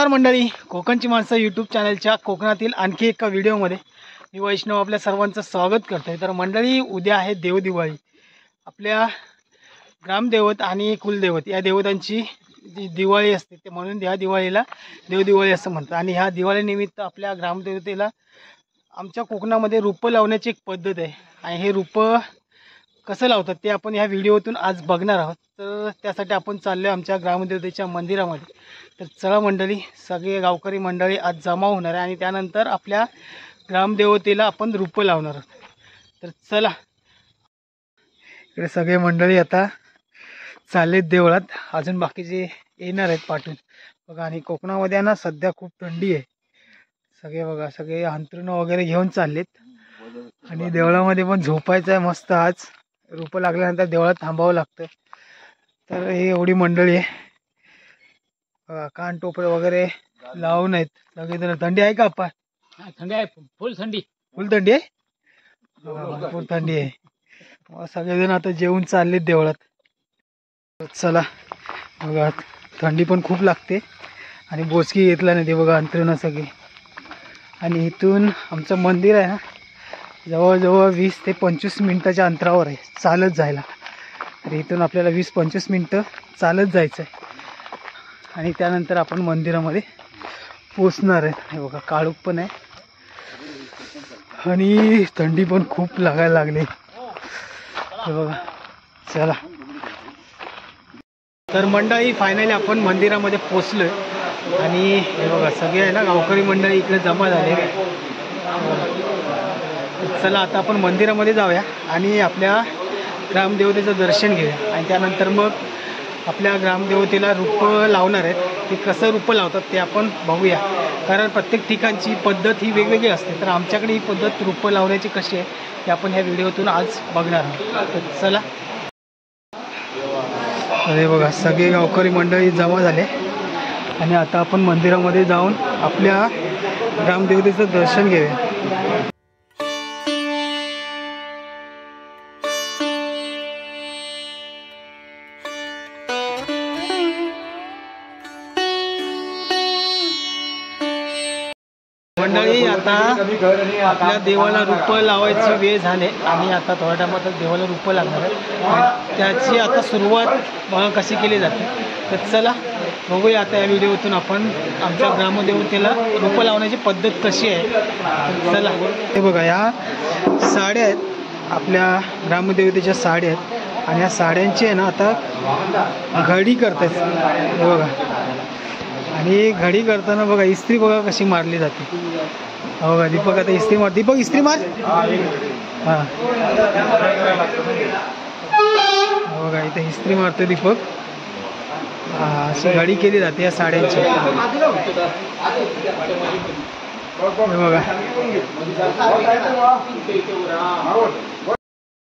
नमस्कार मंडळी, कोकणची माणसं यूट्यूब चॅनलच्या कोकणातील आणखी एका व्हिडिओमध्ये मी वैष्णव आपल्या सर्वांचं स्वागत करतोय। तर मंडळी, उद्या आहे देवदिवाळी। आपल्या ग्रामदेवत आणि कुलदेवत या देवतांची जी दिवाळी असते ते म्हणून या दिवाळीला देवदिवाळी असं म्हणतात। आणि ह्या दिवाळीनिमित्त आपल्या ग्रामदेवतेला आमच्या कोकणामध्ये रूपं लावण्याची एक पद्धत आहे आणि हे रूपं कसं लावतात ते आपण ह्या व्हिडिओतून आज बघणार आहोत। तर त्यासाठी आपण चाललो आमच्या ग्रामदेवतेच्या मंदिरामध्ये। तर चला मंडळी, सगळे गावकरी मंडळी आज जमा होणार आहे आणि त्यानंतर आपल्या ग्रामदेवतेला आपण रूपं लावणार आहोत। तर चला, इकडे सगळे मंडळी आता चाललेत देवळात, अजून बाकीचे येणार आहेत पाठून बघा। आणि कोकणामध्ये ना सध्या खूप थंडी आहे, सगळे बघा सगळे अंथरुणं वगैरे घेऊन चाललेत आणि देवळामध्ये पण झोपायचं आहे मस्त। आज रूपं लागल्यानंतर देवळात थांबावं लागतं। तर हे एवढी मंडळी आहे, कान टोपे वगैरे लावून आहेत सगळेजण। थंडी आहे का अप्पा? थंडी आहे, फुल थंडी, फुल थंडी आहे, भरपूर थंडी आहे। सगळेजण आता जेवून चाललेत देवळात। चला बघा, थंडी पण खूप लागते आणि बोचकी घेतला नाही ते बघा अंतरुणं सगळी। आणि इथून आमचं मंदिर आहे ना जवळजवळ 20 ते 25 मिनटाच्या अंतरावर आहे चालत जायला। तर इथून आपल्याला 20-25 मिनटं चालत जायचं आहे आणि त्यानंतर आपण मंदिरामध्ये पोचणार आहे। हे बघा काळोख पण आहे आणि थंडी पण खूप लागायला लागली, हे बघा। चला तर मंडळी, फायनली आपण मंदिरामध्ये पोचलोय आणि हे बघा सगळे आहे ना गावकरी मंडळी इकडे जमा झाले। चला आता आपण मंदिरामध्ये जाऊया आणि आपल्या ग्रामदेवतेचं दर्शन घेऊया आणि त्यानंतर मग आपल्या ग्रामदेवतेला रूपं लावणार आहेत। ते कसं रूपं लावतात ते आपण बघूया, कारण प्रत्येक ठिकाणची पद्धत ही वेगवेगळी असते। तर आमच्याकडे ही पद्धत रूपं लावण्याची कशी आहे ते आपण ह्या व्हिडिओतून आज बघणार आहोत। तर चला, अरे बघा सगळे गावकरी मंडळी जमा झाले आणि आता आपण मंदिरामध्ये जाऊन आपल्या ग्रामदेवतेचं दर्शन घेऊया। मंडळी, आता आपल्या देवाला रूपं लावायची वेळ झाली आणि आता थोड्या टायमातच देवाला रूपं लागणार आहे। त्याची आता सुरुवात बघा कशी केली जाते। तर चला बघूया आता या व्हिडिओतून आपण आमच्या ग्रामदेवतेला रूपं लावण्याची पद्धत कशी आहे। चला, हे बघा या साड्या आहेत, आपल्या ग्रामदेवतेच्या साड्या आहेत आणि या साड्यांची आहे ना आता घडी करतात, हे बघा। आणि घडी करताना बघा इस्त्री बघा कशी मारली जाते, हो बघा। दीपक आता इस्त्री मार, दीपक इस्त्री मार, हां बघा इथे इस्त्री मारतो दीपक। हां, अशी घडी केली जाते या साड्यांची, बघा।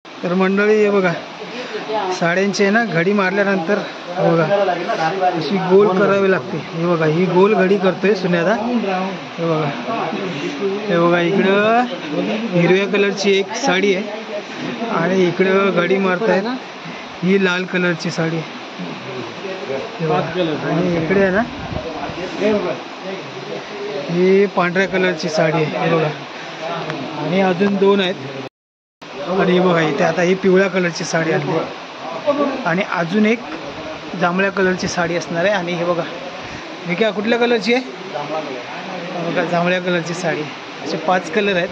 तर मंडळी हे बघा साड्यांची आहे ना घडी मारल्यानंतर बघा अशी गोल करावी लागते, हे बघा। ही गोल घडी करतोय सुन्यादा, हे बघा। हे बघा इकडं हिरव्या कलरची एक साडी आहे आणि इकडं घडी मारतायत ही लाल कलरची साडी आहे, आणि इकडे आहे ना ही पांढऱ्या कलरची साडी आहे, हे बघा। आणि अजून दोन आहेत आणि बघा इथे आता ही पिवळ्या कलरची साडी आणली आणि अजून एक जांभळ्या कलरची साडी असणार आहे। आणि हे बघा ही काय कुठल्या कलरची आहे बघा, जांभळ्या कलरची साडी। असे 5 कलर आहेत,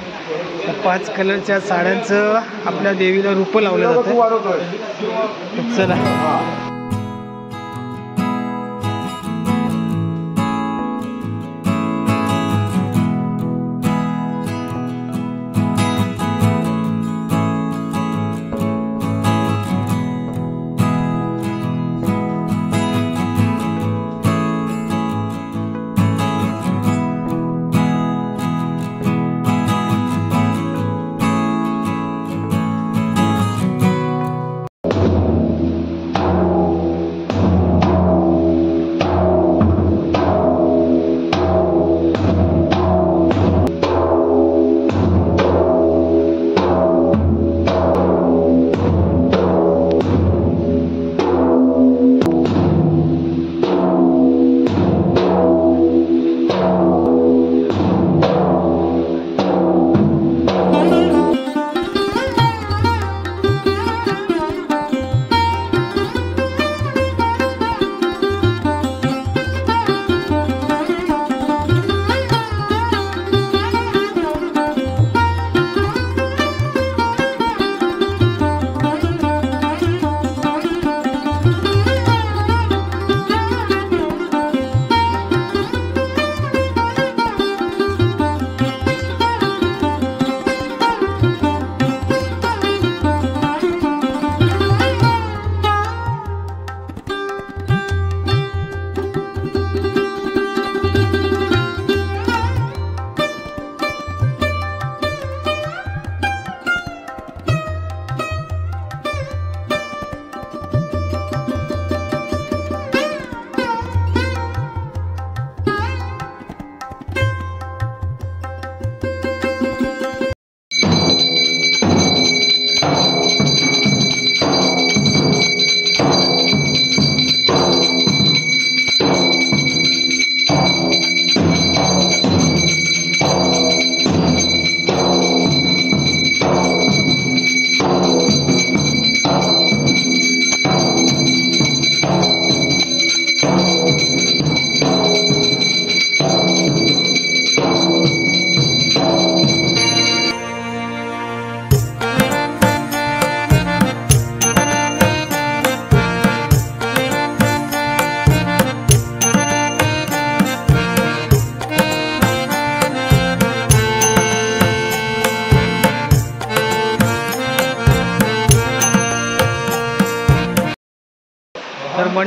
त्या 5 कलरच्या साड्यांचं आपल्या देवीला रूपं लावलं जातं। चला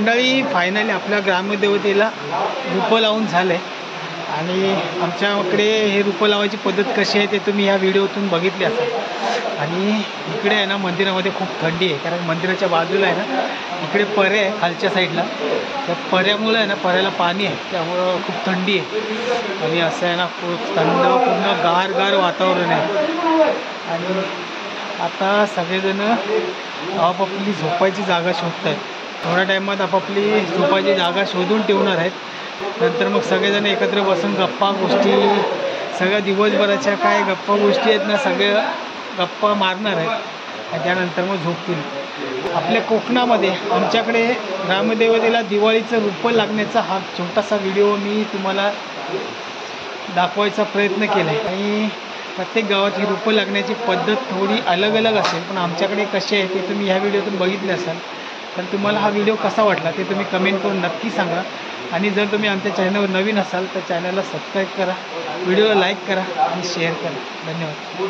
मंडळी फायनली आपल्या ग्रामदेवतेला रूपं लावून झालं आहे आणि आमच्याकडे हे रूपं लावायची पद्धत कशी आहे ते तुम्ही ह्या व्हिडिओतून बघितले असाल. आणि इकडे आहे ना मंदिरामध्ये खूप थंडी आहे, कारण मंदिराच्या बाजूला आहे ना इकडे परे आहे खालच्या साईडला. त्या पर्यामुळे आहे ना, पर्याला पाणी आहे त्यामुळं खूप थंडी आहे आणि असं आहे ना खूप थंड पूर्ण गार वातावरण आहे. आणि आता सगळेजण आपापली झोपायची जागा शोधत आहेत. थोड्या टायमात आपापली झोपायची जागा शोधून ठेवणार आहेत. नंतर मग सगळेजण एकत्र बसून गप्पा गोष्टी सगळ्या दिवसभराच्या काय गप्पा गोष्टी आहेत ना सगळ्या गप्पा मारणार आहेत आणि त्यानंतर मग झोपतील. आपल्या कोकणामध्ये आमच्याकडे ग्रामदेवतेला दिवाळीचं रूपं लागण्याचा हा छोटासा व्हिडिओ मी तुम्हाला दाखवायचा प्रयत्न केला आहे. आणि प्रत्येक गावात ही रूपं लागण्याची पद्धत थोडी अलग असेल, पण आमच्याकडे कशी आहे ते तुम्ही ह्या व्हिडिओतून बघितले असाल. तर तुम्हाला हा व्हिडिओ कसा वाटला ते तुम्ही कमेंट करून नक्की सांगा. आणि जर तुम्ही आमच्या चॅनलवर नवीन असाल तर चॅनलला सबस्क्राईब करा, व्हिडिओला लाईक करा आणि शेअर करा. धन्यवाद.